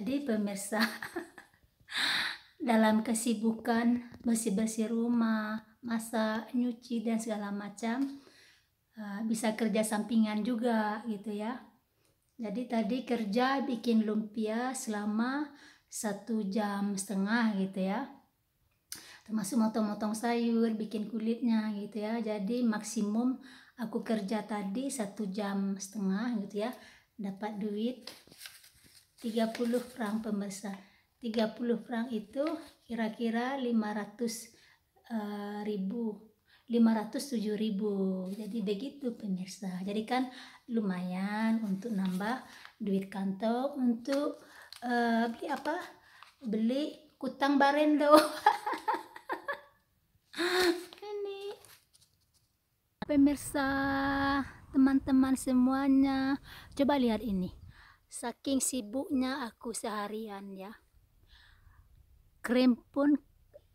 Jadi pemirsa, dalam kesibukan bersih-bersih rumah, masak, nyuci dan segala macam, bisa kerja sampingan juga gitu ya. Jadi tadi kerja bikin lumpia selama 1,5 jam gitu ya, termasuk motong-motong sayur, bikin kulitnya gitu ya. Jadi maksimum aku kerja tadi 1,5 jam gitu ya, dapat duit 30 franc pemirsa. 30 franc itu kira-kira 507.000. Jadi begitu pemirsa. Jadi kan lumayan untuk nambah duit kantong untuk beli apa? Beli kutang barendo. Ini pemirsa, teman-teman semuanya, coba lihat ini. Saking sibuknya aku seharian ya, krem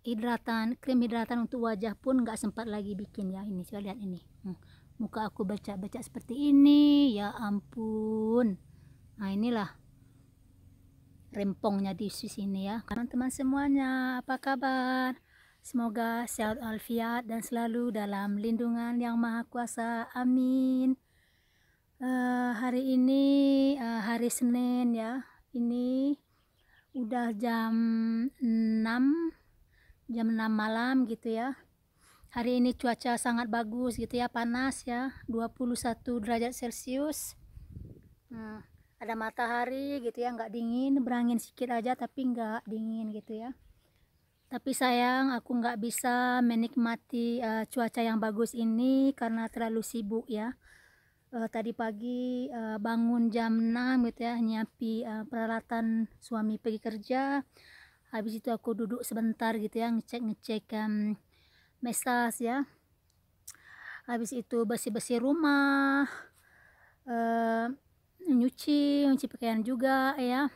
hidratan untuk wajah pun nggak sempat lagi bikin ya. Ini coba lihat ini, muka aku becak-becak seperti ini, ya ampun. Nah inilah rempongnya di sini ya. Teman-teman semuanya, apa kabar? Semoga sehat walafiat dan selalu dalam lindungan yang maha kuasa, amin. Hari ini hari Senin ya, ini udah jam 6 malam gitu ya. Hari ini cuaca sangat bagus gitu ya, panas ya, 21 derajat Celcius. Ada matahari gitu ya, nggak dingin, berangin sedikit aja tapi nggak dingin gitu ya. Tapi sayang aku nggak bisa menikmati cuaca yang bagus ini karena terlalu sibuk ya. Tadi pagi bangun jam 6 gitu ya, nyiapi peralatan suami pergi kerja. Habis itu aku duduk sebentar gitu ya, ngecek mesas ya. Habis itu bersih-bersih rumah, nyuci pakaian juga ya.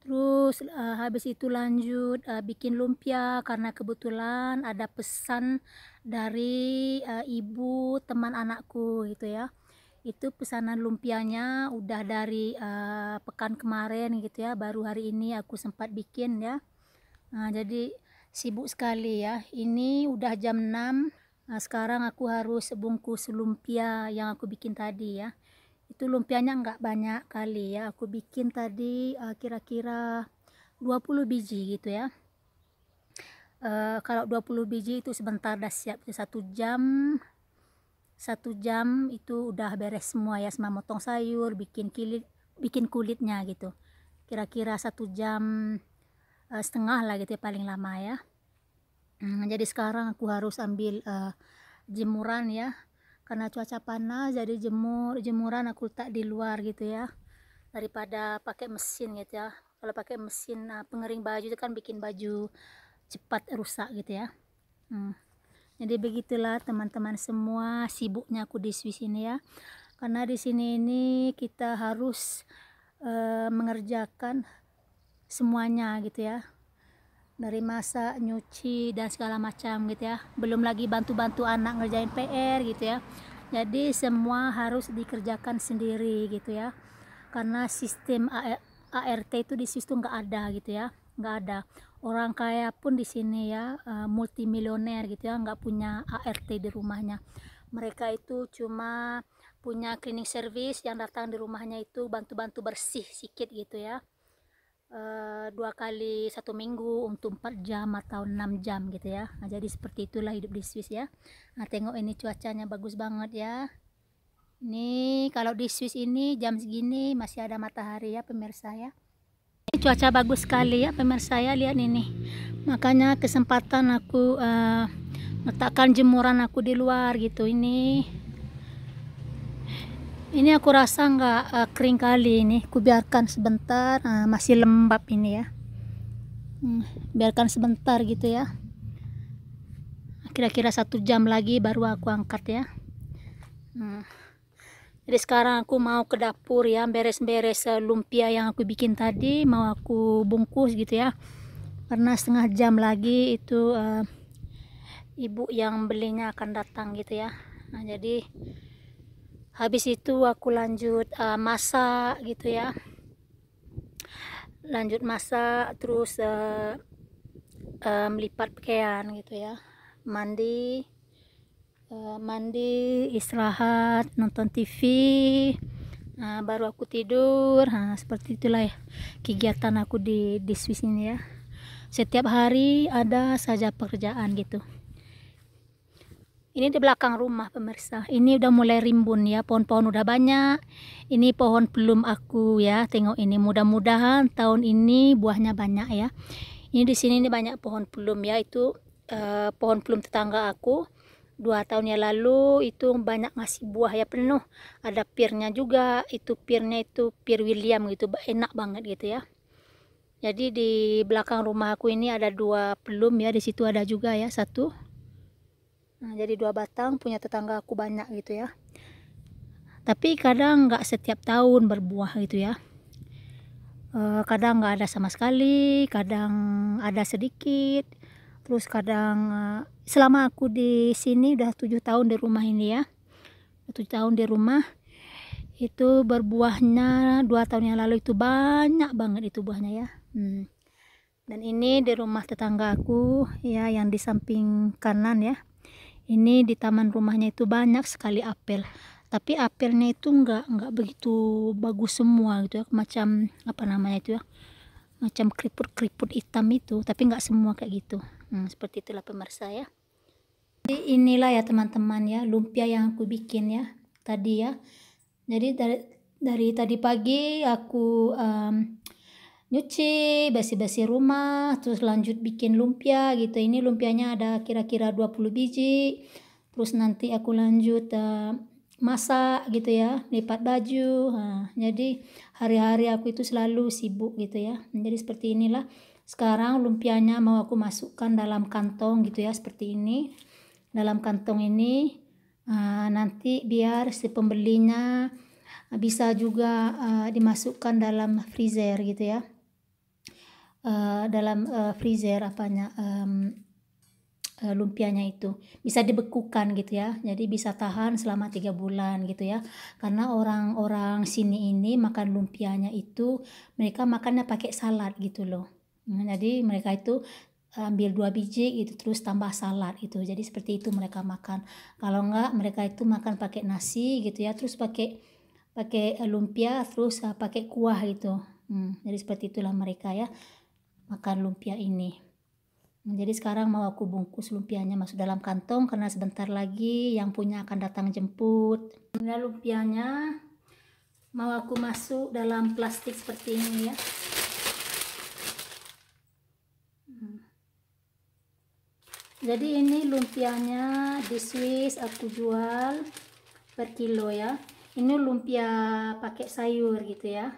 Terus habis itu lanjut bikin lumpia karena kebetulan ada pesan dari ibu teman anakku gitu ya. Itu pesanan lumpianya udah dari pekan kemarin gitu ya, baru hari ini aku sempat bikin ya. Nah, jadi sibuk sekali ya. Ini udah jam 6. Nah, sekarang aku harus bungkus lumpia yang aku bikin tadi ya. Itu lumpianya nggak banyak kali ya, aku bikin tadi kira-kira 20 biji gitu ya. Kalau 20 biji itu sebentar dah siap, 1 jam itu udah beres semua ya, sama motong sayur, bikin kulitnya gitu. Kira-kira 1,5 jam lah gitu ya, paling lama ya. Jadi sekarang aku harus ambil jemuran ya, karena cuaca panas. Jadi jemuran aku letak di luar gitu ya, daripada pakai mesin gitu ya. Kalau pakai mesin pengering baju itu kan bikin baju cepat rusak gitu ya. Jadi begitulah teman-teman semua, sibuknya aku di Swiss ini ya. Karena di sini ini kita harus mengerjakan semuanya gitu ya. Dari masak, nyuci dan segala macam gitu ya. Belum lagi bantu-bantu anak ngerjain PR gitu ya. Jadi semua harus dikerjakan sendiri gitu ya. Karena sistem ART itu di Swiss tuh nggak ada gitu ya. Nggak ada. Orang kaya pun di sini ya, multimilioner gitu ya, nggak punya ART di rumahnya. Mereka itu cuma punya cleaning service yang datang di rumahnya itu bantu-bantu bersih sedikit gitu ya, 2 kali 1 minggu untuk 4 jam atau 6 jam gitu ya. Nah, jadi seperti itulah hidup di Swiss ya. Nah, tengok ini cuacanya bagus banget ya. Ini kalau di Swiss ini jam segini masih ada matahari ya pemirsa ya. Cuaca bagus sekali ya pemirsa ya, lihat ini. Makanya kesempatan aku letakkan jemuran aku di luar gitu. Ini aku rasa nggak kering kali ini. Aku biarkan sebentar, masih lembab ini ya. Biarkan sebentar gitu ya. Kira-kira 1 jam lagi baru aku angkat ya. Jadi sekarang aku mau ke dapur ya, beres-beres lumpia yang aku bikin tadi, mau aku bungkus gitu ya. Karena 1/2 jam lagi itu ibu yang belinya akan datang gitu ya. Nah, jadi habis itu aku lanjut masak gitu ya. lanjut masak, terus melipat pakaian gitu ya, mandi, istirahat, nonton TV, baru aku tidur. Seperti itulah ya kegiatan aku di Swiss ini ya. Setiap hari ada saja pekerjaan gitu. Ini di belakang rumah pemirsa. Ini udah mulai rimbun ya, pohon-pohon udah banyak. Ini pohon plum aku ya. Tengok ini, mudah-mudahan tahun ini buahnya banyak ya. Ini di sini ini banyak pohon plum ya. Itu pohon plum tetangga aku. 2 tahun yang lalu itu banyak ngasih buah ya, penuh. Ada pirnya juga. Itu pirnya itu pir William gitu. Enak banget gitu ya. Jadi di belakang rumah aku ini ada 2 plum ya. Di situ ada juga ya 1. Jadi 2 batang, punya tetangga aku banyak gitu ya. Tapi kadang nggak setiap tahun berbuah gitu ya. Kadang nggak ada sama sekali, kadang ada sedikit. Terus kadang selama aku di sini udah 7 tahun di rumah ini ya. 7 tahun di rumah itu berbuahnya 2 tahun yang lalu itu banyak banget itu buahnya ya. Dan ini di rumah tetangga aku ya, yang di samping kanan ya. Ini di taman rumahnya itu banyak sekali apel, tapi apelnya itu enggak begitu bagus semua gitu ya, macam apa namanya itu ya, macam keriput-keriput hitam itu, tapi enggak semua kayak gitu. Seperti itulah pemirsa ya. Jadi inilah ya teman-teman ya, lumpia yang aku bikin ya tadi ya. Jadi dari tadi pagi aku nyuci, bersih-bersih rumah, terus lanjut bikin lumpia gitu. Ini lumpianya ada kira-kira 20 biji. Terus nanti aku lanjut masak gitu ya, lipat baju. Jadi hari-hari aku itu selalu sibuk gitu ya. Jadi seperti inilah. Sekarang lumpianya mau aku masukkan dalam kantong gitu ya, seperti ini. Dalam kantong ini nanti biar si pembelinya bisa juga dimasukkan dalam freezer gitu ya. Dalam freezer lumpianya itu bisa dibekukan gitu ya, jadi bisa tahan selama 3 bulan gitu ya, karena orang-orang sini ini makan lumpianya itu mereka makannya pakai salad gitu loh. Jadi mereka itu ambil 2 biji gitu terus tambah salad gitu, jadi seperti itu mereka makan. Kalau enggak mereka itu makan pakai nasi gitu ya, terus pakai lumpia, terus pakai kuah gitu. Jadi seperti itulah mereka ya makan lumpia ini. Jadi sekarang mau aku bungkus lumpianya masuk dalam kantong karena sebentar lagi yang punya akan datang jemput. Ini lumpianya mau aku masuk dalam plastik seperti ini ya. Jadi ini lumpianya di Swiss aku jual per kilo ya. Ini lumpia pakai sayur gitu ya.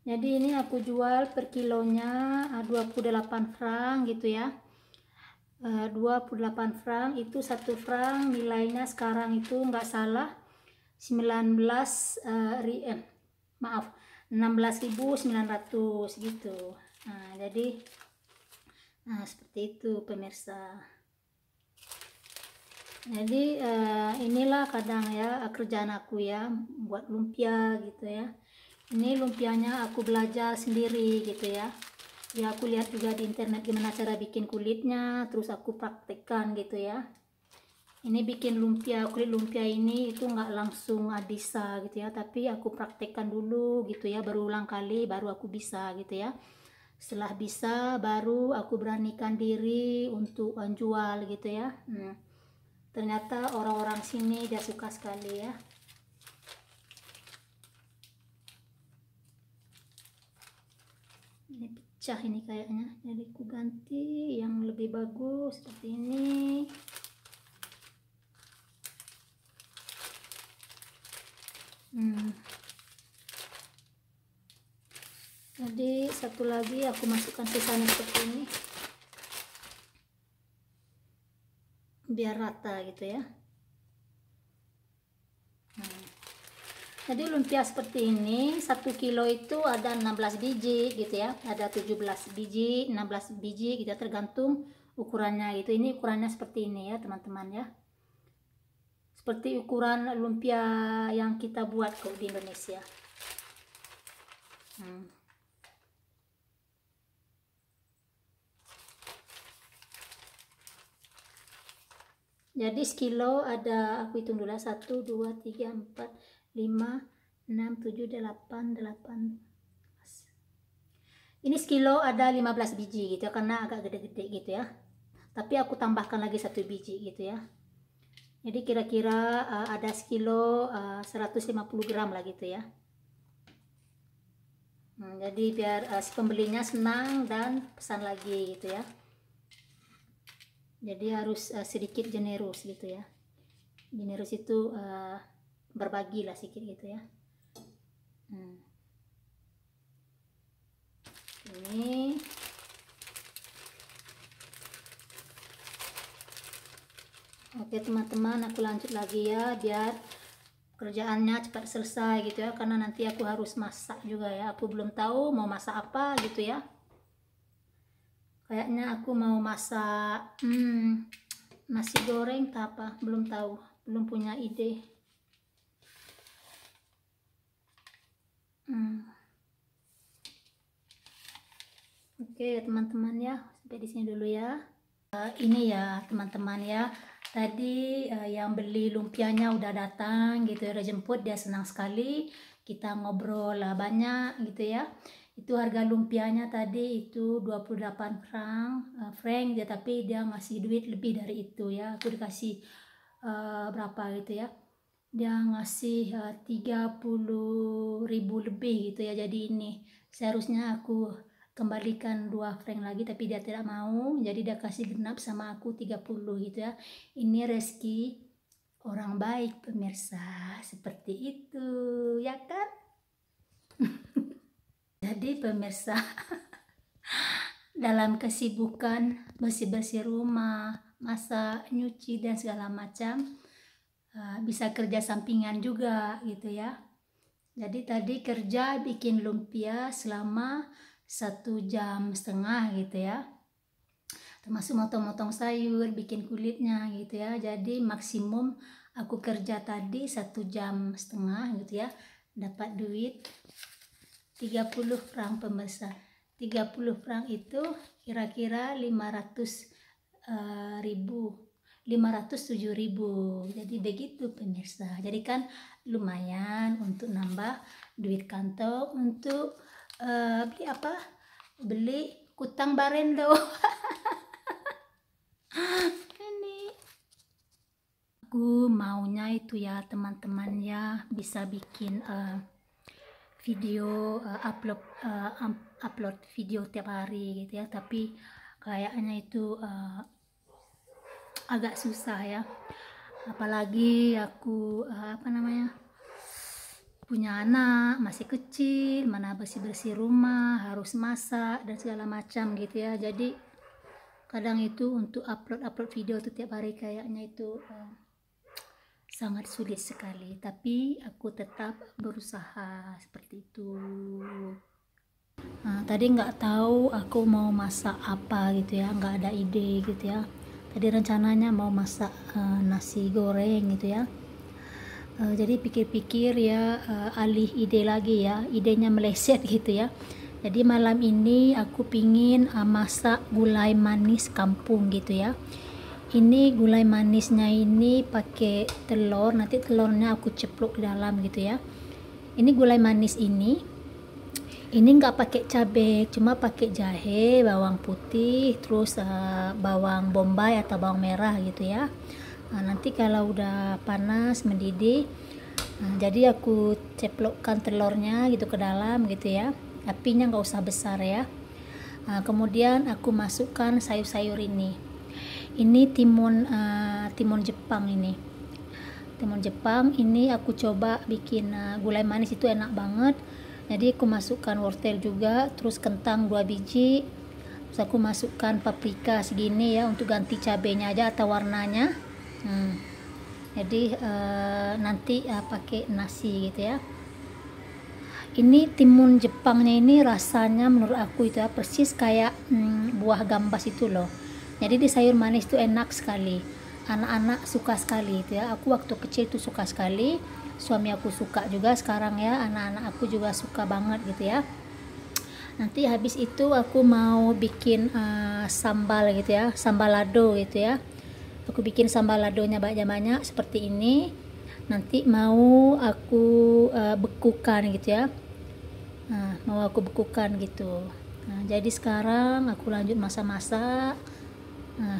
Jadi ini aku jual per kilonya 28 franc gitu ya. 28 franc itu 1 franc nilainya sekarang itu nggak salah 16.900 gitu. Jadi seperti itu pemirsa. Jadi inilah kadang ya kerjaan aku ya, buat lumpia gitu ya. Ini lumpianya aku belajar sendiri gitu ya. Ya aku lihat juga di internet gimana cara bikin kulitnya, terus aku praktekkan gitu ya. Ini bikin lumpia, kulit lumpia ini itu nggak langsung bisa gitu ya, tapi aku praktekkan dulu gitu ya, berulang kali baru aku bisa gitu ya. Setelah bisa baru aku beranikan diri untuk jual gitu ya. Ternyata orang-orang sini dia suka sekali ya. Ini pecah ini kayaknya, jadi aku ganti yang lebih bagus seperti ini. Jadi satu lagi aku masukkan sisanya seperti ini biar rata gitu ya. Jadi lumpia seperti ini 1 kilo itu ada 16 biji gitu ya, ada 17 biji 16 biji gitu, tergantung ukurannya gitu. Ini ukurannya seperti ini ya teman-teman ya, seperti ukuran lumpia yang kita buat kok di Indonesia. Jadi sekilo ada, aku hitung dulu, 1 2 3 4 5 6 7 8 8. Ini sekilo ada 15 biji gitu ya, karena agak gede-gede gitu ya. Tapi aku tambahkan lagi 1 biji gitu ya. Jadi kira-kira ada sekilo 150 gram lah gitu ya. Jadi biar si pembelinya senang dan pesan lagi gitu ya. Jadi harus sedikit generous gitu ya. Generous itu berbagi lah sedikit gitu ya. Ini oke teman-teman, aku lanjut lagi ya biar kerjaannya cepat selesai gitu ya, karena nanti aku harus masak juga ya. Aku belum tahu mau masak apa gitu ya. Kayaknya aku mau masak nasi goreng tak apa, belum tahu, belum punya ide. Oke teman-teman ya, sampai di sini dulu ya. Ini ya teman-teman ya, tadi yang beli lumpianya udah datang gitu ya, udah jemput, dia senang sekali. Kita ngobrol banyak gitu ya. Itu harga lumpianya tadi itu 28 franc ya, tapi dia ngasih duit lebih dari itu ya. Aku dikasih berapa gitu ya, dia ngasih 30.000 lebih gitu ya. Jadi ini seharusnya aku kembalikan 2 franc lagi, tapi dia tidak mau, jadi dia kasih genap sama aku 30 gitu ya. Ini rezeki orang baik pemirsa, seperti itu ya kan. Jadi pemirsa, dalam kesibukan bersih-bersih rumah, masak, nyuci dan segala macam, bisa kerja sampingan juga gitu ya. Jadi tadi kerja bikin lumpia selama 1,5 jam gitu ya, termasuk motong-motong sayur, bikin kulitnya gitu ya. Jadi maksimum aku kerja tadi 1,5 jam gitu ya, dapat duit 30 franc pemirsa. 30 franc itu kira-kira 507.000. Jadi begitu pemirsa. Jadi kan lumayan untuk nambah duit kantong untuk beli apa? Beli kutang barendo. Ini aku maunya itu ya teman-teman ya, bisa bikin video upload video tiap hari gitu ya, tapi kayaknya itu agak susah ya, apalagi aku punya anak masih kecil, mana bersih-bersih rumah, harus masak dan segala macam gitu ya. Jadi kadang itu untuk upload video itu tiap hari kayaknya itu sangat sulit sekali, tapi aku tetap berusaha seperti itu. Tadi nggak tahu aku mau masak apa gitu ya, nggak ada ide gitu ya. Tadi rencananya mau masak nasi goreng gitu ya. Jadi pikir-pikir ya, alih ide lagi ya, idenya meleset gitu ya. Jadi malam ini aku pingin masak gulai manis kampung gitu ya. Ini gulai manisnya ini pakai telur, nanti telurnya aku ceplok di dalam gitu ya. Ini gulai manis ini nggak pakai cabai, cuma pakai jahe, bawang putih, terus bawang bombay atau bawang merah gitu ya. Nanti kalau udah panas mendidih, jadi aku ceplokkan telurnya gitu ke dalam gitu ya. Apinya nggak usah besar ya. Kemudian aku masukkan sayur-sayur ini. Ini timun Jepang ini. Timun Jepang ini aku coba bikin gulai manis itu enak banget. Jadi aku masukkan wortel juga, terus kentang 2 biji. Terus aku masukkan paprika segini ya untuk ganti cabenya aja atau warnanya. Jadi nanti pakai nasi gitu ya. Ini timun Jepangnya ini rasanya menurut aku itu ya persis kayak buah gambas itu loh. Jadi di sayur manis itu enak sekali. Anak-anak suka sekali itu ya. Aku waktu kecil itu suka sekali. Suami aku suka juga sekarang ya. Anak-anak aku juga suka banget gitu ya. Nanti habis itu aku mau bikin sambal gitu ya, sambal lado gitu ya. Aku bikin sambal ladonya banyak-banyak seperti ini. Nanti mau aku bekukan gitu ya. Mau aku bekukan gitu. Jadi sekarang aku lanjut masak-masak.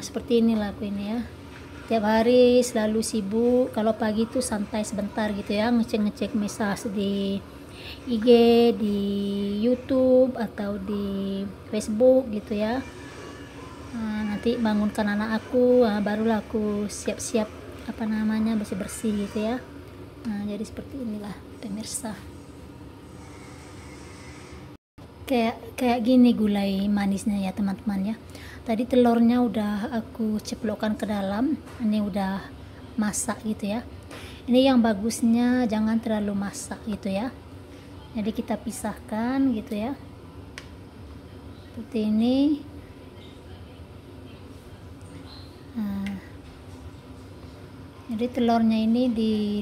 Seperti inilah aku ini ya. Tiap hari selalu sibuk. Kalau pagi tuh santai sebentar gitu ya, ngecek-ngecek mesej di IG, di YouTube atau di Facebook gitu ya. Nanti bangunkan anak aku, barulah aku siap-siap bersih-bersih gitu ya. Jadi seperti inilah pemirsa. Kayak gini gulai manisnya ya teman-teman ya. Tadi telurnya udah aku ceplokkan ke dalam, ini udah masak gitu ya. Ini yang bagusnya jangan terlalu masak gitu ya. Jadi kita pisahkan gitu ya, seperti ini. Jadi telurnya ini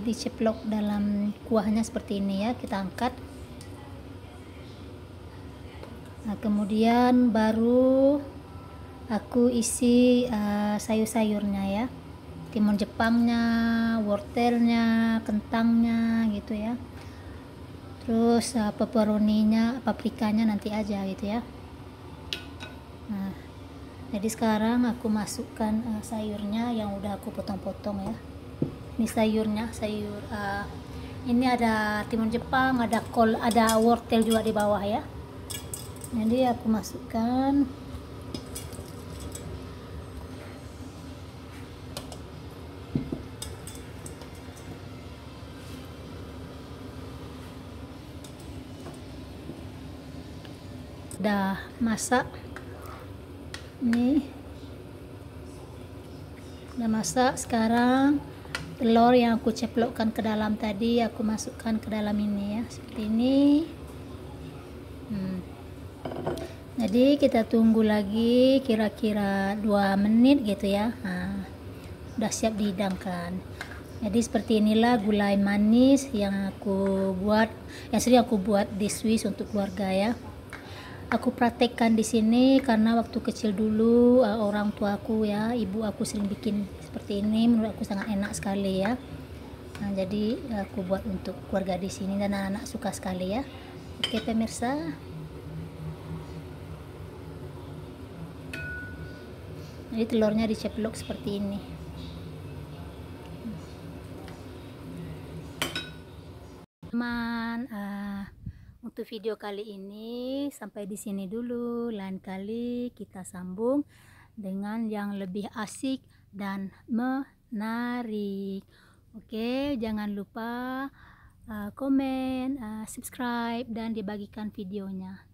diceplok dalam kuahnya seperti ini ya, kita angkat. Kemudian baru aku isi sayur-sayurnya ya, timun Jepangnya, wortelnya, kentangnya gitu ya. Terus pepperoninya, paprikanya nanti aja gitu ya. Jadi sekarang aku masukkan sayurnya yang udah aku potong-potong ya. Ini sayurnya, ini ada timun Jepang, ada kol, ada wortel juga di bawah ya. Jadi aku masukkan. Udah masak. Ini udah masak. Sekarang telur yang aku ceplokkan ke dalam tadi aku masukkan ke dalam ini ya, seperti ini. Jadi kita tunggu lagi kira-kira 2 menit gitu ya. Udah siap dihidangkan. Jadi seperti inilah gulai manis yang aku buat, yang sering aku buat di Swiss untuk keluarga ya. Aku praktekkan di sini karena waktu kecil dulu orang tuaku ya, ibu aku sering bikin seperti ini, menurut aku sangat enak sekali ya. Jadi aku buat untuk keluarga di sini dan anak-anak suka sekali ya. Oke pemirsa. Jadi telurnya diceplok seperti ini. Teman, untuk video kali ini sampai di sini dulu. Lain kali kita sambung dengan yang lebih asik dan menarik. Oke, jangan lupa komen, subscribe dan dibagikan videonya.